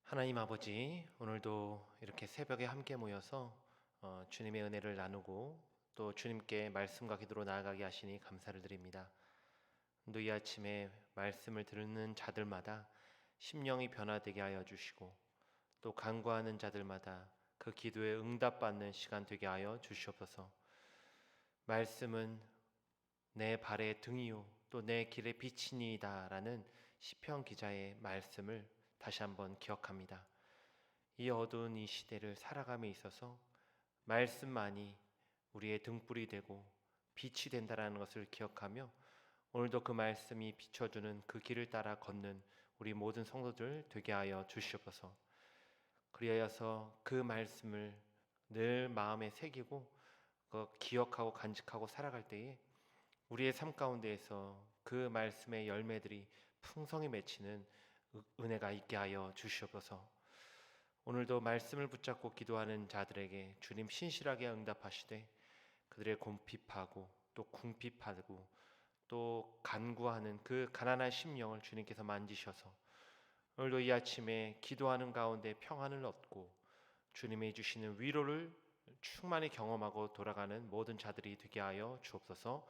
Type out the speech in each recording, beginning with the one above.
하나님 아버지, 오늘도 이렇게 새벽에 함께 모여서 주님의 은혜를 나누고 또 주님께 말씀과 기도로 나아가게 하시니 감사를 드립니다. 또 이 아침에 말씀을 듣는 자들마다 심령이 변화되게 하여 주시고 또 간구하는 자들마다 그 기도에 응답받는 시간 되게 하여 주시옵소서. 말씀은 내 발의 등이요 또 내 길의 빛이니이다라는 시편 기자의 말씀을 다시 한번 기억합니다. 이 어두운 이 시대를 살아감에 있어서 말씀만이 우리의 등불이 되고 빛이 된다라는 것을 기억하며 오늘도 그 말씀이 비춰주는 그 길을 따라 걷는 우리 모든 성도들 되게 하여 주시옵소서. 그리하여서 그 말씀을 늘 마음에 새기고 기억하고 간직하고 살아갈 때에 우리의 삶 가운데에서 그 말씀의 열매들이 풍성히 맺히는 은혜가 있게 하여 주시옵소서. 오늘도 말씀을 붙잡고 기도하는 자들에게 주님 신실하게 응답하시되 그들의 곰핍하고 또 궁핍하고 또 간구하는 그 가난한 심령을 주님께서 만지셔서 오늘도 이 아침에 기도하는 가운데 평안을 얻고 주님이 주시는 위로를 충만히 경험하고 돌아가는 모든 자들이 되게 하여 주옵소서.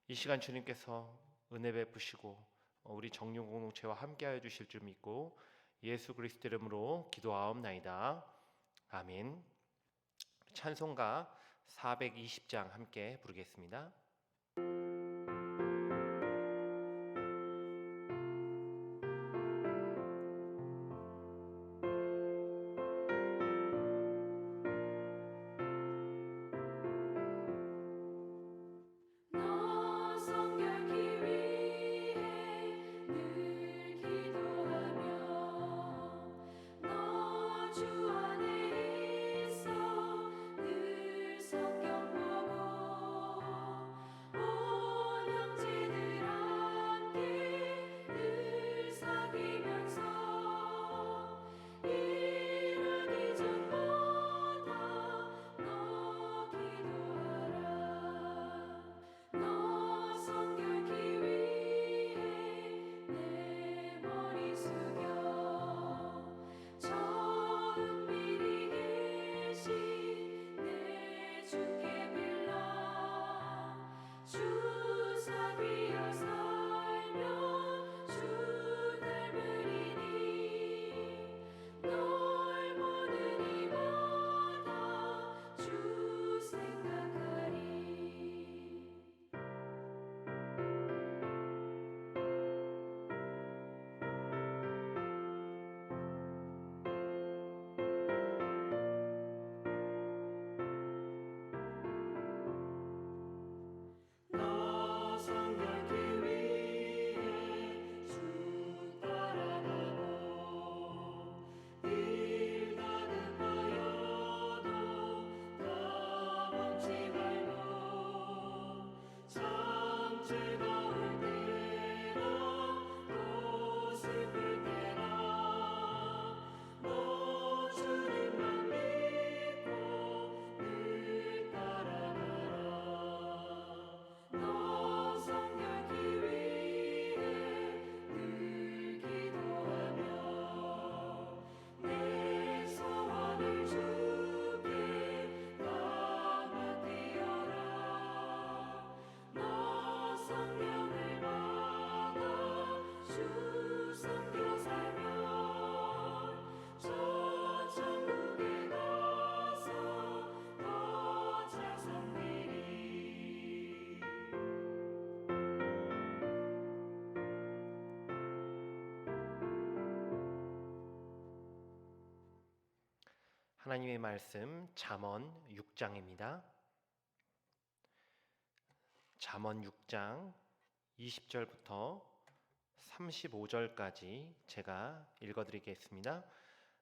이 시간 주님께서 은혜 베푸시고 우리 정령 공동체와 함께하여 주실 줄 믿고 예수 그리스도 이름으로 기도하옵나이다. 아멘. 찬송가 420장 함께 부르겠습니다. 너 성결케 위해 늘 기도하며 너 주 안에 있어 늘 성경 보고 온 형제들 함께 늘 사귀면서 일하기 전마다 너 기도하라. 너 성결케 위해 내 머리 숙여 저 은밀히 계신 내 주께 빌라. 주 사귀어 살면 주 닮으리니 널 보는 이마다 주 생각하리. 너 성결케 위해 주 따라가고 일 다급하여도 다 멈지 말고 참 즐거울 때나 또 슬플 때나 너 주님만 믿고 늘 따라가라. 너 성결케 위해 늘 기도하며 내 소원을 주께 다 맡기어라. 너 성령을 받아 주 섬겨 살면 저 천국에 가서 더 잘 섬기리. 하나님의 말씀 잠언 6장입니다. 잠언 6장 20절부터 35절까지 제가 읽어드리겠습니다.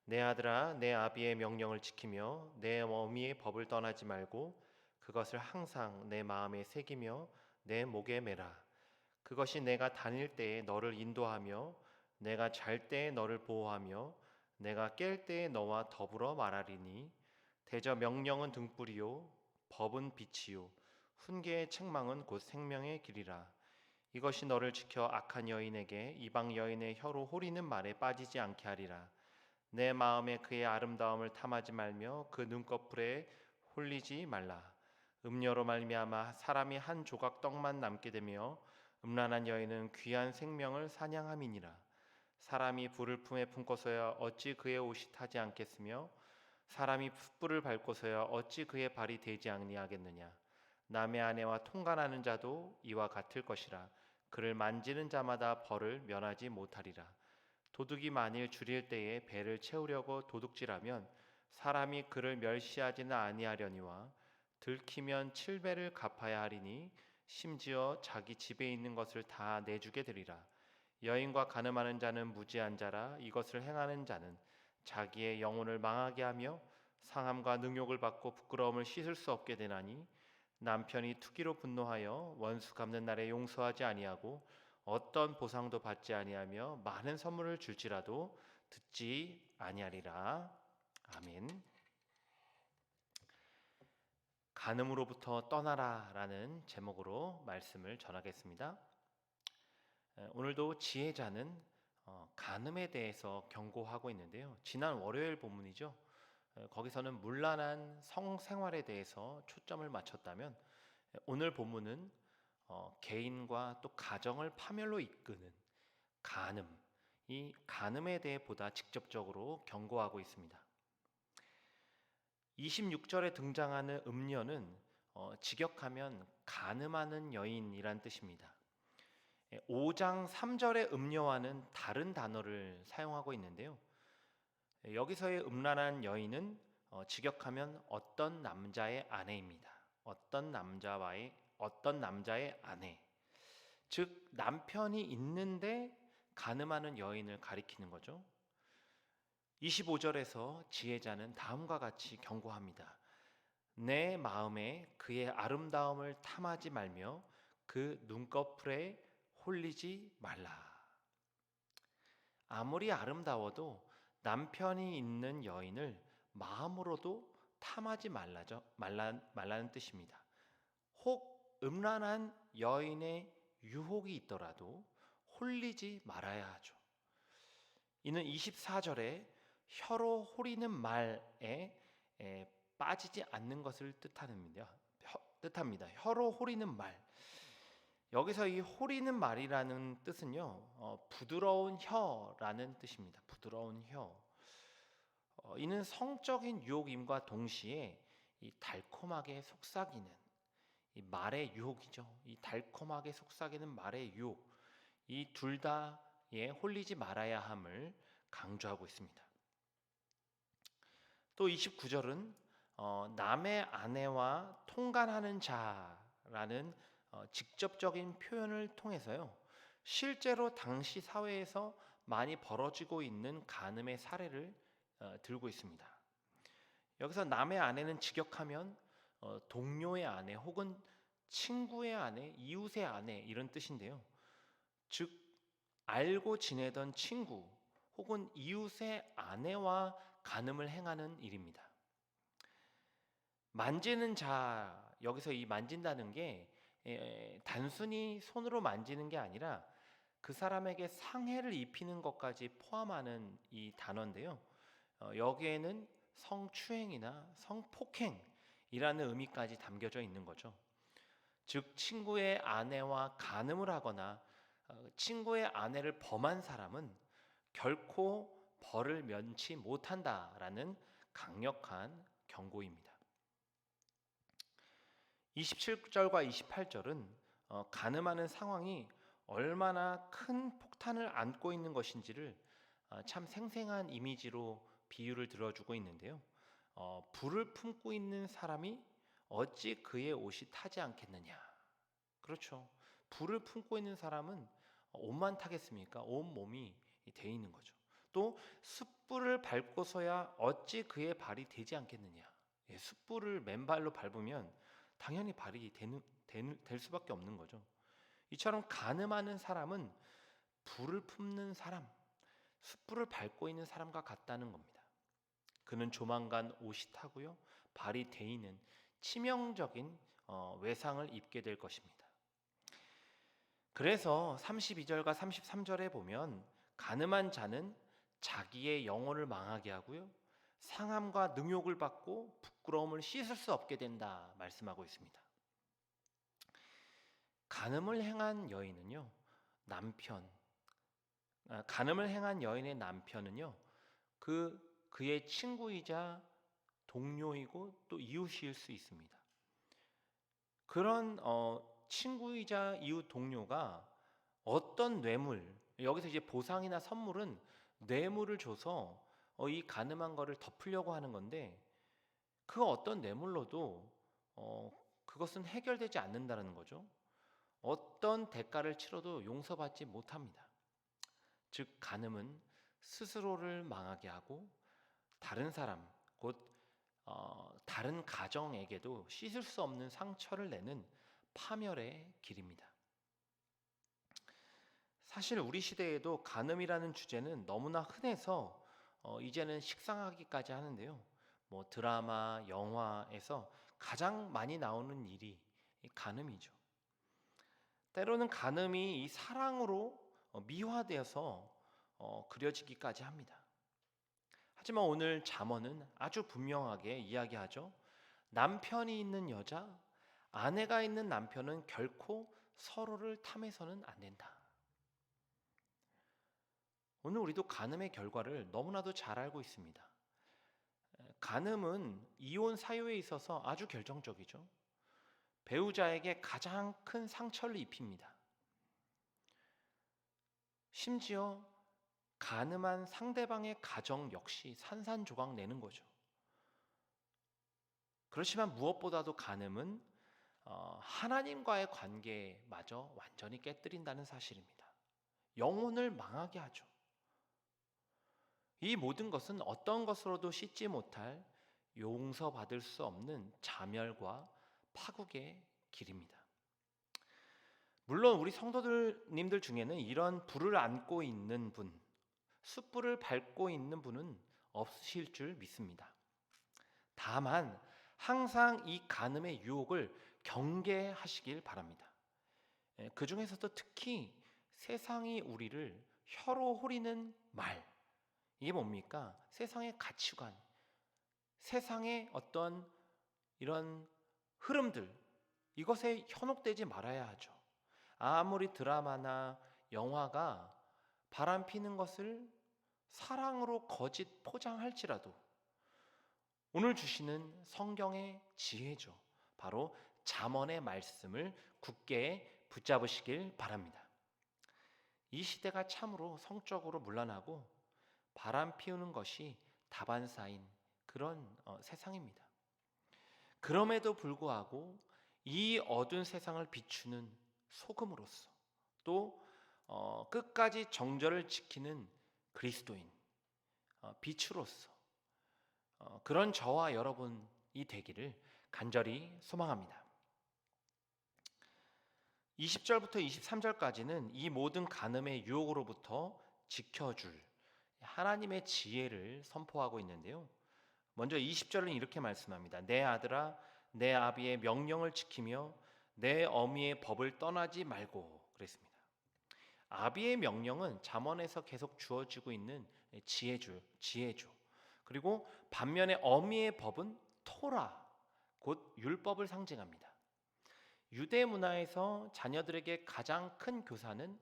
내 아들아, 내 아비의 명령을 지키며 내 어미의 법을 떠나지 말고 그것을 항상 내 마음에 새기며 내 목에 매라. 그것이 내가 다닐 때에 너를 인도하며 내가 잘 때에 너를 보호하며 내가 깰 때에 너와 더불어 말하리니 대저 명령은 등불이요 법은 빛이요 훈계의 책망은 곧 생명의 길이라. 이것이 너를 지켜 악한 여인에게 이방 여인의 혀로 호리는 말에 빠지지 않게 하리라. 내 마음에 그의 아름다움을 탐하지 말며 그 눈꺼풀에 홀리지 말라. 음녀로 말미암아 사람이 한 조각 떡만 남게 되며 음란한 여인은 귀한 생명을 사냥함이니라. 사람이 불을 품에 품고서야 어찌 그의 옷이 타지 않겠으며 사람이 숯불을 밟고서야 어찌 그의 발이 되지 아니하겠느냐. 남의 아내와 통간하는 자도 이와 같을 것이라. 그를 만지는 자마다 벌을 면하지 못하리라. 도둑이 만일 줄일 때에 배를 채우려고 도둑질하면 사람이 그를 멸시하지는 아니하려니와 들키면 7배를 갚아야 하리니 심지어 자기 집에 있는 것을 다 내주게 되리라. 여인과 간음하는 자는 무지한 자라. 이것을 행하는 자는 자기의 영혼을 망하게 하며 상함과 능욕을 받고 부끄러움을 씻을 수 없게 되나니 남편이 투기로 분노하여 원수 갚는 날에 용서하지 아니하고 어떤 보상도 받지 아니하며 많은 선물을 줄지라도 듣지 아니하리라. 아멘. 간음으로부터 떠나라라는 제목으로 말씀을 전하겠습니다. 오늘도 지혜자는 간음에 대해서 경고하고 있는데요. 지난 월요일 본문이죠. 거기서는 문란한 성생활에 대해서 초점을 맞췄다면 오늘 본문은 개인과 또 가정을 파멸로 이끄는 간음, 이 간음에 대해 보다 직접적으로 경고하고 있습니다. 26절에 등장하는 음녀는 직역하면 간음하는 여인이란 뜻입니다. 5장 3절의 음녀와는 다른 단어를 사용하고 있는데요. 여기서의 음란한 여인은 직역하면 어떤 남자의 아내입니다. 어떤 남자의 아내. 즉 남편이 있는데 간음하는 여인을 가리키는 거죠. 25절에서 지혜자는 다음과 같이 경고합니다. 내 마음에 그의 아름다움을 탐하지 말며 그 눈꺼풀에 홀리지 말라. 아무리 아름다워도 남편이 있는 여인을 마음으로도 탐하지 말라는 뜻입니다. 혹 음란한 여인의 유혹이 있더라도 홀리지 말아야 하죠. 이는 24절에 혀로 호리는 말에 빠지지 않는 것을 뜻합니다. 혀로 호리는 말. 여기서 이 호리는 말이라는 뜻은요, 부드러운 혀라는 뜻입니다. 부드러운 혀. 이는 성적인 유혹임과 동시에 이 달콤하게 속삭이는 이 말의 유혹이죠. 이 달콤하게 속삭이는 말의 유혹. 이 둘 다에 홀리지 말아야 함을 강조하고 있습니다. 또 29절은 남의 아내와 통간하는 자라는 직접적인 표현을 통해서요, 실제로 당시 사회에서 많이 벌어지고 있는 간음의 사례를 들고 있습니다. 여기서 남의 아내는 직역하면 동료의 아내 혹은 친구의 아내, 이웃의 아내 이런 뜻인데요. 즉 알고 지내던 친구 혹은 이웃의 아내와 간음을 행하는 일입니다. 만지는 자, 여기서 이 만진다는 게 단순히 손으로 만지는 게 아니라 그 사람에게 상해를 입히는 것까지 포함하는 이 단어인데요. 여기에는 성추행이나 성폭행이라는 의미까지 담겨져 있는 거죠. 즉 친구의 아내와 간음을 하거나 친구의 아내를 범한 사람은 결코 벌을 면치 못한다라는 강력한 경고입니다. 27절과 28절은 간음하는 상황이 얼마나 큰 폭탄을 안고 있는 것인지를 참 생생한 이미지로 비유를 들어주고 있는데요. 불을 품고 있는 사람이 어찌 그의 옷이 타지 않겠느냐. 그렇죠. 불을 품고 있는 사람은 옷만 타겠습니까? 온 몸이 돼 있는 거죠. 또 숯불을 밟고서야 어찌 그의 발이 되지 않겠느냐. 숯불을 맨발로 밟으면 당연히 발이 될 수밖에 없는 거죠. 이처럼 간음하는 사람은 불을 품는 사람, 숯불을 밟고 있는 사람과 같다는 겁니다. 그는 조만간 옷이 타고요, 발이 데이는 치명적인 외상을 입게 될 것입니다. 그래서 32절과 33절에 보면 간음한 자는 자기의 영혼을 망하게 하고요. 상함과 능욕을 받고 부끄러움을 씻을 수 없게 된다 말씀하고 있습니다. 간음을 행한 여인은요, 간음을 행한 여인의 남편은요, 그의 친구이자 동료이고 또 이웃일 수 있습니다. 그런 친구이자 이웃 동료가 어떤 뇌물, 여기서 이제 보상이나 선물은 뇌물을 줘서 이 간음한 거를 덮으려고 하는 건데, 그 어떤 뇌물로도 그것은 해결되지 않는다는 거죠. 어떤 대가를 치러도 용서받지 못합니다. 즉 간음은 스스로를 망하게 하고 다른 사람, 곧 다른 가정에게도 씻을 수 없는 상처를 내는 파멸의 길입니다. 사실 우리 시대에도 간음이라는 주제는 너무나 흔해서 이제는 식상하기까지 하는데요. 뭐 드라마, 영화에서 가장 많이 나오는 일이 이 간음이죠. 때로는 간음이 이 사랑으로 미화되어서 그려지기까지 합니다. 하지만 오늘 잠언은 아주 분명하게 이야기하죠. 남편이 있는 여자, 아내가 있는 남편은 결코 서로를 탐해서는 안 된다. 오늘 우리도 간음의 결과를 너무나도 잘 알고 있습니다. 간음은 이혼 사유에 있어서 아주 결정적이죠. 배우자에게 가장 큰 상처를 입힙니다. 심지어 간음한 상대방의 가정 역시 산산조각 내는 거죠. 그렇지만 무엇보다도 간음은 하나님과의 관계마저 완전히 깨뜨린다는 사실입니다. 영혼을 망하게 하죠. 이 모든 것은 어떤 것으로도 씻지 못할 용서받을 수 없는 자멸과 파국의 길입니다. 물론 우리 성도님들 중에는 이런 불을 안고 있는 분, 숯불을 밟고 있는 분은 없으실 줄 믿습니다. 다만 항상 이 간음의 유혹을 경계하시길 바랍니다. 그 중에서도 특히 세상이 우리를 혀로 호리는 말, 이게 뭡니까? 세상의 가치관, 세상의 어떤 이런 흐름들, 이것에 현혹되지 말아야 하죠. 아무리 드라마나 영화가 바람피는 것을 사랑으로 거짓 포장할지라도 오늘 주시는 성경의 지혜죠. 바로 잠언의 말씀을 굳게 붙잡으시길 바랍니다. 이 시대가 참으로 성적으로 문란하고 바람 피우는 것이 다반사인 그런 세상입니다. 그럼에도 불구하고 이 어두운 세상을 비추는 소금으로서 또 끝까지 정절을 지키는 그리스도인, 빛으로서 그런 저와 여러분이 되기를 간절히 소망합니다. 20절부터 23절까지는 이 모든 간음의 유혹으로부터 지켜줄 하나님의 지혜를 선포하고 있는데요. 먼저 20절은 이렇게 말씀합니다. 내 아들아, 내 아비의 명령을 지키며 내 어미의 법을 떠나지 말고 그랬습니다. 아비의 명령은 잠언에서 계속 주어지고 있는 지혜죠. 그리고 반면에 어미의 법은 토라, 곧 율법을 상징합니다. 유대 문화에서 자녀들에게 가장 큰 교사는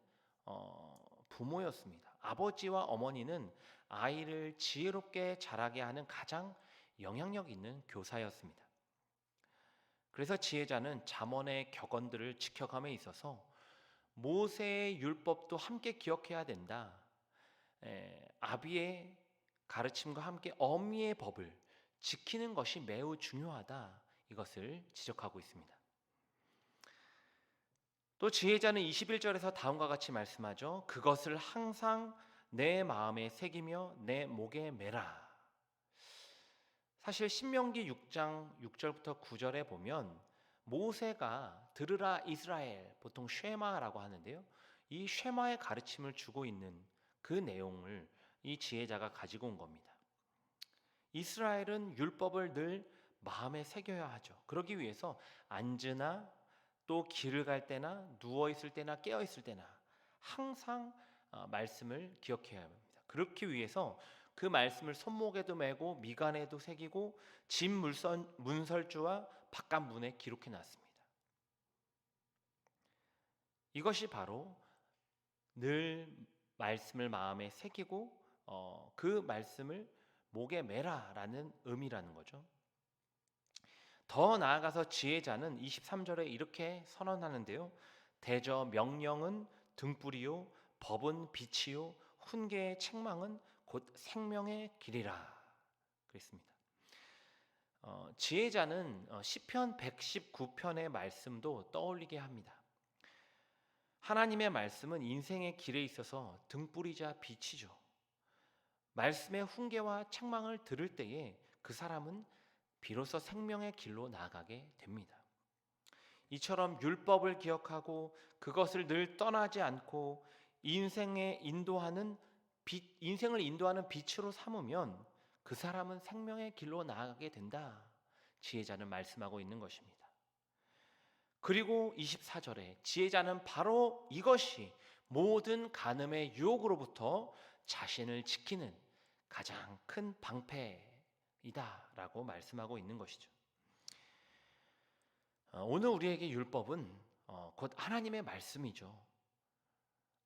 부모였습니다. 아버지와 어머니는 아이를 지혜롭게 자라게 하는 가장 영향력 있는 교사였습니다. 그래서 지혜자는 잠언의 격언들을 지켜감에 있어서 모세의 율법도 함께 기억해야 된다. 아비의 가르침과 함께 어미의 법을 지키는 것이 매우 중요하다. 이것을 지적하고 있습니다. 또 지혜자는 21절에서 다음과 같이 말씀하죠. 그것을 항상 내 마음에 새기며 내 목에 매라. 사실 신명기 6장 6절부터 9절에 보면 모세가 들으라 이스라엘, 보통 쉐마라고 하는데요. 이 쉐마의 가르침을 주고 있는 그 내용을 이 지혜자가 가지고 온 겁니다. 이스라엘은 율법을 늘 마음에 새겨야 하죠. 그러기 위해서 앉으나 또 길을 갈 때나 누워 있을 때나 깨어 있을 때나 항상 말씀을 기억해야 합니다. 그렇기 위해서 그 말씀을 손목에도 메고 미간에도 새기고 집 문설주와 바깥 문에 기록해 놨습니다. 이것이 바로 늘 말씀을 마음에 새기고 그 말씀을 목에 매라라는 의미라는 거죠. 더 나아가서 지혜자는 23절에 이렇게 선언하는데요. 대저 명령은 등불이요 법은 빛이요 훈계의 책망은 곧 생명의 길이라 그랬습니다. 지혜자는 시편 119편의 말씀도 떠올리게 합니다. 하나님의 말씀은 인생의 길에 있어서 등불이자 빛이죠. 말씀의 훈계와 책망을 들을 때에 그 사람은 비로소 생명의 길로 나아가게 됩니다. 이처럼 율법을 기억하고 그것을 늘 떠나지 않고 인생을 인도하는 빛으로 삼으면 그 사람은 생명의 길로 나아가게 된다. 지혜자는 말씀하고 있는 것입니다. 그리고 24절에 지혜자는 바로 이것이 모든 간음의 유혹으로부터 자신을 지키는 가장 큰 방패이다라고 말씀하고 있는 것이죠. 오늘 우리에게 율법은 곧 하나님의 말씀이죠.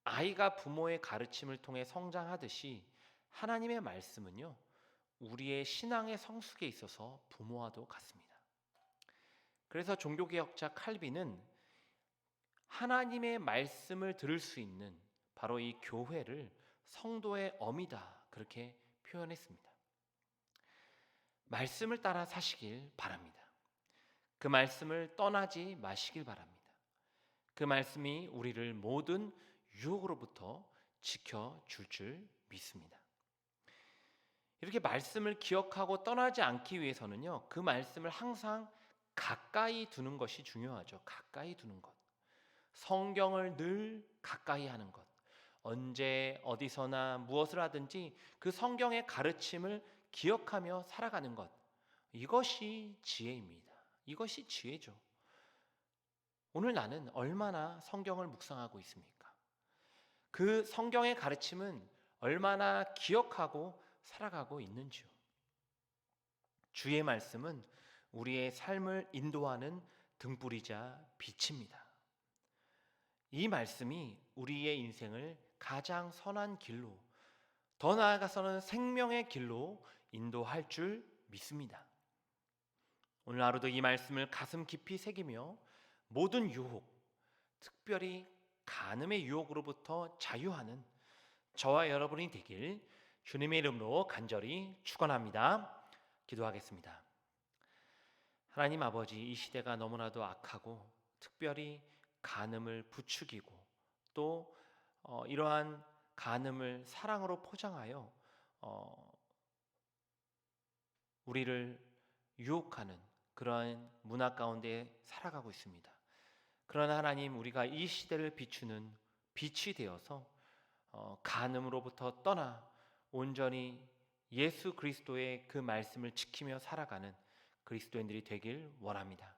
아이가 부모의 가르침을 통해 성장하듯이 하나님의 말씀은요, 우리의 신앙의 성숙에 있어서 부모와도 같습니다. 그래서 종교개혁자 칼빈은 하나님의 말씀을 들을 수 있는 바로 이 교회를 성도의 어미다 그렇게 표현했습니다. 말씀을 따라 사시길 바랍니다. 그 말씀을 떠나지 마시길 바랍니다. 그 말씀이 우리를 모든 유혹으로부터 지켜줄 줄 믿습니다. 이렇게 말씀을 기억하고 떠나지 않기 위해서는요, 그 말씀을 항상 가까이 두는 것이 중요하죠. 가까이 두는 것. 성경을 늘 가까이 하는 것. 언제 어디서나 무엇을 하든지 그 성경의 가르침을 기억하며 살아가는 것. 이것이 지혜입니다. 이것이 지혜죠. 오늘 나는 얼마나 성경을 묵상하고 있습니까? 그 성경의 가르침은 얼마나 기억하고 살아가고 있는지요. 주의 말씀은 우리의 삶을 인도하는 등불이자 빛입니다. 이 말씀이 우리의 인생을 가장 선한 길로, 더 나아가서는 생명의 길로 인도할 줄 믿습니다. 오늘 하루도 이 말씀을 가슴 깊이 새기며 모든 유혹, 특별히 간음의 유혹으로부터 자유하는 저와 여러분이 되길 주님의 이름으로 간절히 축원합니다. 기도하겠습니다. 하나님 아버지, 이 시대가 너무나도 악하고 특별히 간음을 부추기고 또 이러한 간음을 사랑으로 포장하여 우리를 유혹하는 그러한 문화 가운데 살아가고 있습니다. 그러나 하나님, 우리가 이 시대를 비추는 빛이 되어서 간음으로부터 떠나 온전히 예수 그리스도의 그 말씀을 지키며 살아가는 그리스도인들이 되길 원합니다.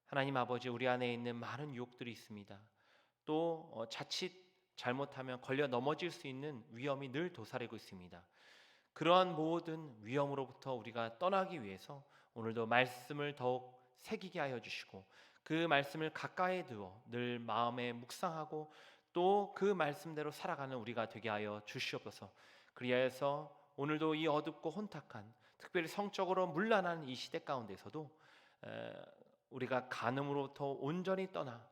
하나님 아버지, 우리 안에 있는 많은 유혹들이 있습니다. 또 자칫 잘못하면 걸려 넘어질 수 있는 위험이 늘 도사리고 있습니다. 그러한 모든 위험으로부터 우리가 떠나기 위해서 오늘도 말씀을 더욱 새기게 하여 주시고 그 말씀을 가까이 두어 늘 마음에 묵상하고 또 그 말씀대로 살아가는 우리가 되게 하여 주시옵소서. 그리하여서 오늘도 이 어둡고 혼탁한, 특별히 성적으로 문란한 이 시대 가운데서도 우리가 간음으로부터 온전히 떠나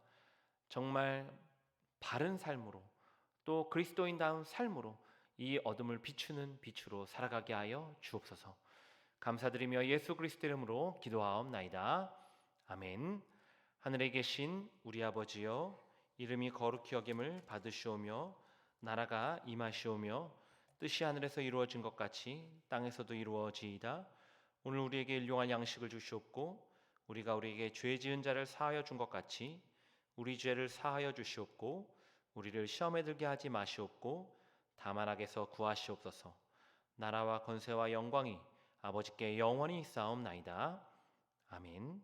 정말 바른 삶으로 또 그리스도인다운 삶으로 이 어둠을 비추는 빛으로 살아가게 하여 주옵소서. 감사드리며 예수 그리스도 이름으로 기도하옵나이다. 아멘. 하늘에 계신 우리 아버지여, 이름이 거룩히 여김을 받으시오며 나라가 임하시오며 뜻이 하늘에서 이루어진 것 같이 땅에서도 이루어지이다. 오늘 우리에게 일용할 양식을 주시옵고 우리가 우리에게 죄 지은 자를 사하여 준 것 같이 우리 죄를 사하여 주시옵고 우리를 시험에 들게 하지 마시옵고 다만 악에서 구하시옵소서. 나라와 권세와 영광이 아버지께 영원히 있사옵나이다. 아멘.